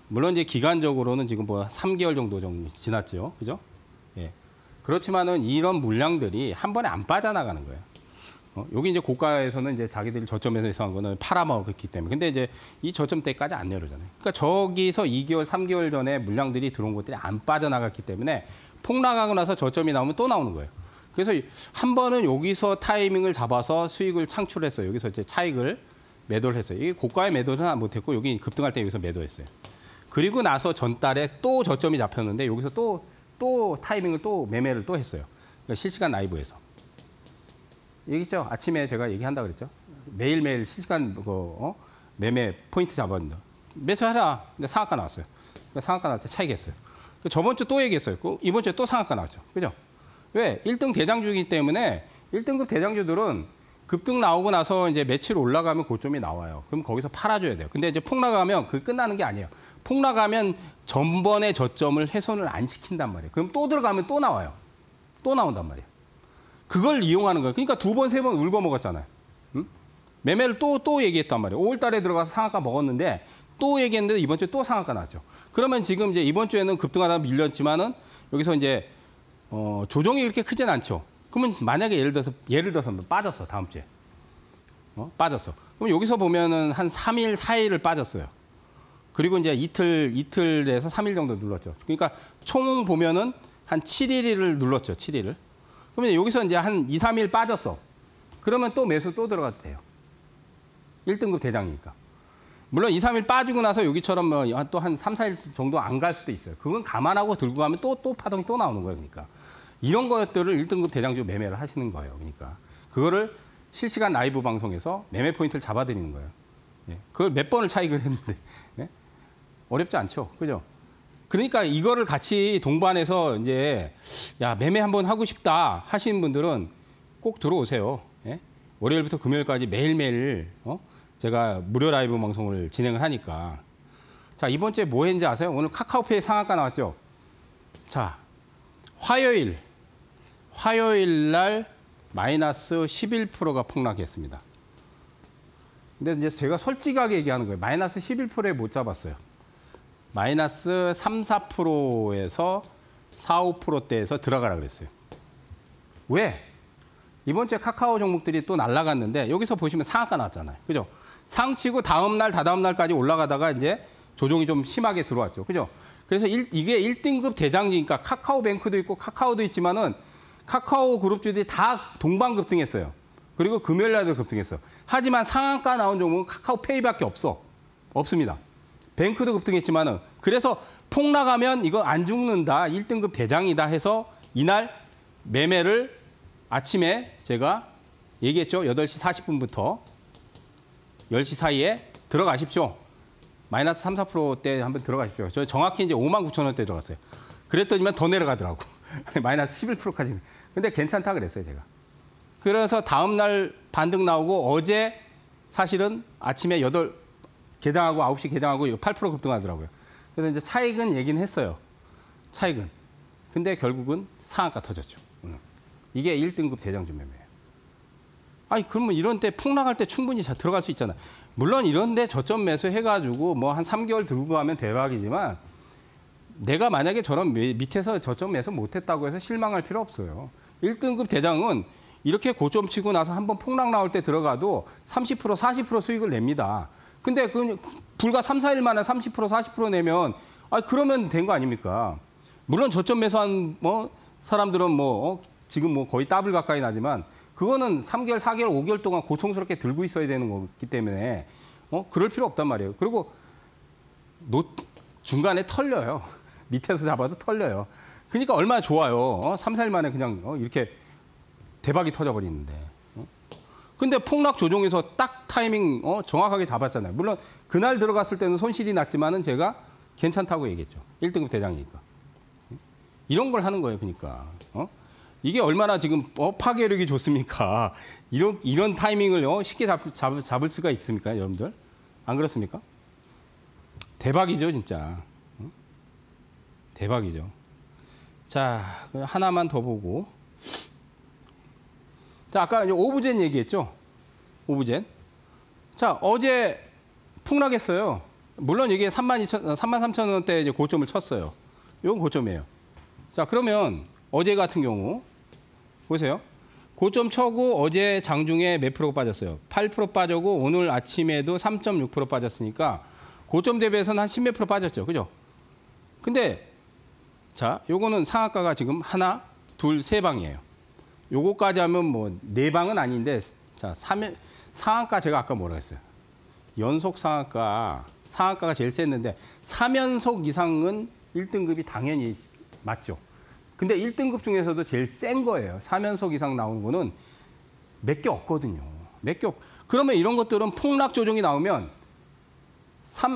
물론 이제 기간적으로는 지금 뭐 3개월 정도 지났죠, 그죠? 예. 그렇지만은 이런 물량들이 한 번에 안 빠져나가는 거예요. 여기 이제 고가에서는 이제 자기들이 저점에서 한 거는 팔아먹었기 때문에. 근데 이제 이 저점대까지 안 내려오잖아요. 그러니까 저기서 2개월, 3개월 전에 물량들이 들어온 것들이 안 빠져나갔기 때문에 폭락하고 나서 저점이 나오면 또 나오는 거예요. 그래서 한 번은 여기서 타이밍을 잡아서 수익을 창출했어요. 여기서 이제 차익을 매도를 했어요. 이 고가에 매도는 못했고 여기 급등할 때 여기서 매도했어요. 그리고 나서 전달에 또 저점이 잡혔는데 여기서 또 타이밍을 또 매매를 또 했어요. 그러니까 실시간 라이브에서. 얘기했죠? 아침에 제가 얘기한다 그랬죠? 매일매일 실시간 매매 포인트 잡았는데 매수하라. 근데 상한가 나왔어요. 그러니까 상한가 나올 때 차익 했어요. 저번 주 또 얘기했어요. 이번 주에 또 상한가 나왔죠. 그죠? 왜? 1등 대장주이기 때문에 1등급 대장주들은 급등 나오고 나서 이제 며칠 올라가면 고점이 나와요. 그럼 거기서 팔아줘야 돼요. 근데 이제 폭락하면 그게 끝나는 게 아니에요. 폭락하면 전번의 저점을 훼손을 안 시킨단 말이에요. 그럼 또 들어가면 또 나와요. 또 나온단 말이에요. 그걸 이용하는 거예요. 그러니까 2번, 3번 울고 먹었잖아요. 응? 매매를 또 얘기했단 말이에요. 5월 달에 들어가서 상한가 먹었는데 또 얘기했는데 이번 주에 또 상한가 나왔죠. 그러면 지금 이제 이번 주에는 급등하다가 밀렸지만은 여기서 이제 조정이 그렇게 크진 않죠. 그러면 만약에 예를 들어서 빠졌어. 다음 주에. 빠졌어. 그럼 여기서 보면은 한 3일, 4일을 빠졌어요. 그리고 이제 이틀에서 3일 정도 눌렀죠. 그러니까 총 보면은 한 7일을 눌렀죠. 7일을. 그러면 여기서 이제 한 2, 3일 빠졌어. 그러면 또 매수 또 들어가도 돼요. 1등급 대장이니까. 물론 2, 3일 빠지고 나서 여기처럼 또 한 3, 4일 정도 안 갈 수도 있어요. 그건 감안하고 들고 가면 또 파동이 또 나오는 거예요. 그러니까. 이런 것들을 1등급 대장주 매매를 하시는 거예요. 그러니까. 그거를 실시간 라이브 방송에서 매매 포인트를 잡아드리는 거예요. 예. 그걸 몇 번을 차익을 했는데. 예? 어렵지 않죠. 그죠? 그러니까 이거를 같이 동반해서 이제 야 매매 한번 하고 싶다 하시는 분들은 꼭 들어오세요. 예? 월요일부터 금요일까지 매일매일 제가 무료 라이브 방송을 진행을 하니까. 자, 이번 주에 뭐 했는지 아세요? 오늘 카카오페이 상한가 나왔죠? 자, 화요일 날 마이너스 11%가 폭락했습니다. 근데 이제 제가 솔직하게 얘기하는 거예요. 마이너스 11%에 못 잡았어요. 마이너스 3, 4%에서 4, 5%대에서 들어가라 그랬어요. 왜? 이번 주에 카카오 종목들이 또 날아갔는데 여기서 보시면 상한가 나왔잖아요. 그죠? 상치고 다음 날, 다다음 날까지 올라가다가 이제 조정이 좀 심하게 들어왔죠. 그죠? 그래서 이게 1등급 대장이니까 카카오뱅크도 있고 카카오도 있지만은 카카오 그룹주들이 다 동반급등했어요. 그리고 금요일 날도 급등했어요. 하지만 상한가 나온 종목은 카카오페이밖에 없습니다. 뱅크도 급등했지만은 그래서 폭락하면 이거 안 죽는다. 1등급 대장이다 해서 이날 매매를 아침에 제가 얘기했죠. 8시 40분부터 10시 사이에 들어가십시오. 마이너스 3, 4%대 한번 들어가십시오. 저 정확히 이제 59,000원대 들어갔어요. 그랬더니만 더 내려가더라고. 마이너스 11%까지. 근데 괜찮다 그랬어요, 제가. 그래서 다음 날 반등 나오고 어제 사실은 아침에 개장하고 9시 개장하고 8% 급등하더라고요. 그래서 이제 차익은 얘기는 했어요. 차익은. 근데 결국은 상한가 터졌죠. 이게 1등급 대장주 매매예요. 아니 그러면 이런 때 폭락할 때 충분히 들어갈 수 있잖아. 물론 이런 데 저점 매수 해가지고 뭐 한 3개월 들고 가면 대박이지만 내가 만약에 저런 밑에서 저점 매수 못했다고 해서 실망할 필요 없어요. 1등급 대장은 이렇게 고점 치고 나서 한번 폭락 나올 때 들어가도 30%, 40% 수익을 냅니다. 근데 그 불과 3, 4일 만에 30%, 40% 내면 그러면 된 거 아닙니까? 물론 저점 매수한 사람들은 지금 거의 더블 가까이 나지만 그거는 3개월, 4개월, 5개월 동안 고통스럽게 들고 있어야 되는 거기 때문에 그럴 필요 없단 말이에요. 그리고 중간에 털려요. 밑에서 잡아도 털려요. 그러니까 얼마나 좋아요. 3, 4일 만에 그냥 이렇게 대박이 터져버리는데. 근데 폭락 조정에서 딱 타이밍 정확하게 잡았잖아요. 물론 그날 들어갔을 때는 손실이 났지만은 제가 괜찮다고 얘기했죠. 1등급 대장이니까. 이런 걸 하는 거예요. 그러니까. 이게 얼마나 지금 파괴력이 좋습니까? 이런 타이밍을 쉽게 잡을 수가 있습니까, 여러분들? 안 그렇습니까? 대박이죠, 진짜. 대박이죠. 자, 하나만 더 보고. 자, 아까 오브젠 얘기했죠? 오브젠. 자, 어제 폭락했어요. 물론 이게 33,000원대 이제 고점을 쳤어요. 이건 고점이에요. 자, 그러면 어제 같은 경우 보세요. 고점 쳐고 어제 장중에 몇 프로가 빠졌어요? 8% 빠졌고 오늘 아침에도 3.6% 빠졌으니까 고점 대비해서는 한 10몇 프로 빠졌죠. 그죠? 근데 자, 요거는 상한가가 지금 하나, 둘, 세 방이에요. 요거까지 하면 뭐 네 방은 아닌데 자, 상한가 제가 아까 뭐라 했어요? 연속 상한가가 제일 셌는데 3연속 이상은 1등급이 당연히 맞죠. 근데 1등급 중에서도 제일 센 거예요. 3연속 이상 나오는 거는 몇 개 없거든요. 그러면 이런 것들은 폭락 조정이 나오면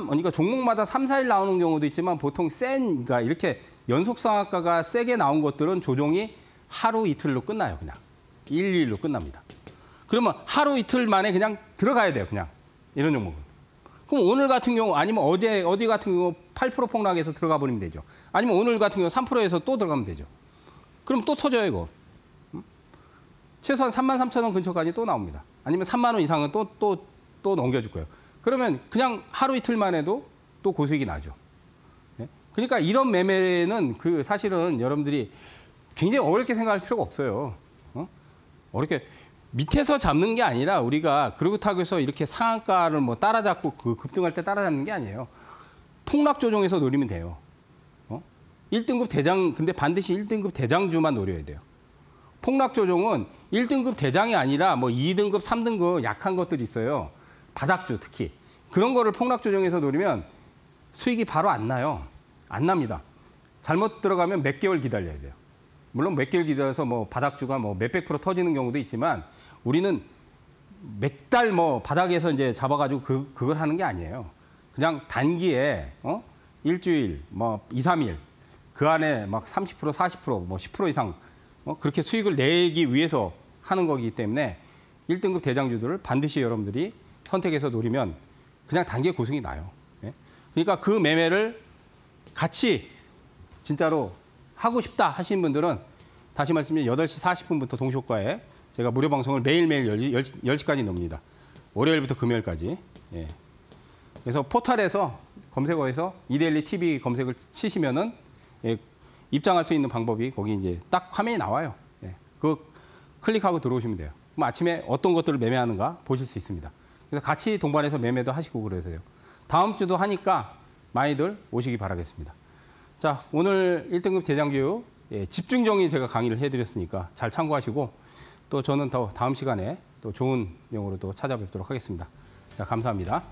그러니까 종목마다 3, 4일 나오는 경우도 있지만 보통 그러니까 이렇게 연속 상한가가 세게 나온 것들은 조정이 하루 이틀로 끝나요. 그냥 1, 2일로 끝납니다. 그러면 하루 이틀 만에 그냥 들어가야 돼요. 그냥 이런 종목은. 그럼 오늘 같은 경우 아니면 어디 같은 경우 8% 폭락해서 들어가 버리면 되죠. 아니면 오늘 같은 경우 3%에서 또 들어가면 되죠. 그럼 또 터져요, 이거. 최소한 33,000원 근처까지 또 나옵니다. 아니면 3만 원 이상은 또 넘겨줄 거예요. 그러면 그냥 하루 이틀만 해도 또 고수익이 나죠. 그러니까 이런 매매는 사실은 여러분들이 굉장히 어렵게 생각할 필요가 없어요. 어렵게 밑에서 잡는 게 아니라 우리가 그렇다고 해서 이렇게 상한가를 뭐 따라잡고 급등할 때 따라잡는 게 아니에요. 폭락 조정에서 노리면 돼요. 1등급 대장, 근데 반드시 1등급 대장주만 노려야 돼요. 폭락 조정은 1등급 대장이 아니라 뭐 2등급, 3등급 약한 것들이 있어요. 바닥주 특히. 그런 거를 폭락 조정에서 노리면 수익이 바로 안 나요. 안 납니다. 잘못 들어가면 몇 개월 기다려야 돼요. 물론 몇 개월 기다려서 뭐 바닥주가 뭐 몇백 프로 터지는 경우도 있지만 우리는 몇 달 뭐 바닥에서 이제 잡아가지고 그걸 하는 게 아니에요. 그냥 단기에 일주일, 뭐 2, 3일 그 안에 막 30%, 40%, 뭐 10% 이상 그렇게 수익을 내기 위해서 하는 거기 때문에 1등급 대장주들을 반드시 여러분들이 선택해서 노리면 그냥 단기에 고승이 나요. 그러니까 그 매매를 같이 진짜로 하고 싶다 하시는 분들은 다시 말씀드리면 8시 40분부터 동시효과에 제가 무료 방송을 매일매일 10시까지 넣습니다. 월요일부터 금요일까지. 예. 그래서 포털에서 검색어에서 이데일리 TV 검색을 치시면은 입장할 수 있는 방법이 거기 이제 딱 화면이 나와요. 예. 그거 클릭하고 들어오시면 돼요. 그럼 아침에 어떤 것들을 매매하는가 보실 수 있습니다. 그래서 같이 동반해서 매매도 하시고 그러세요. 다음 주도 하니까 많이들 오시기 바라겠습니다. 자, 오늘 1등급 대장주 집중 정의 제가 강의를 해드렸으니까 잘 참고하시고 또 저는 더 다음 시간에 또 좋은 내용으로 또 찾아뵙도록 하겠습니다. 자, 감사합니다.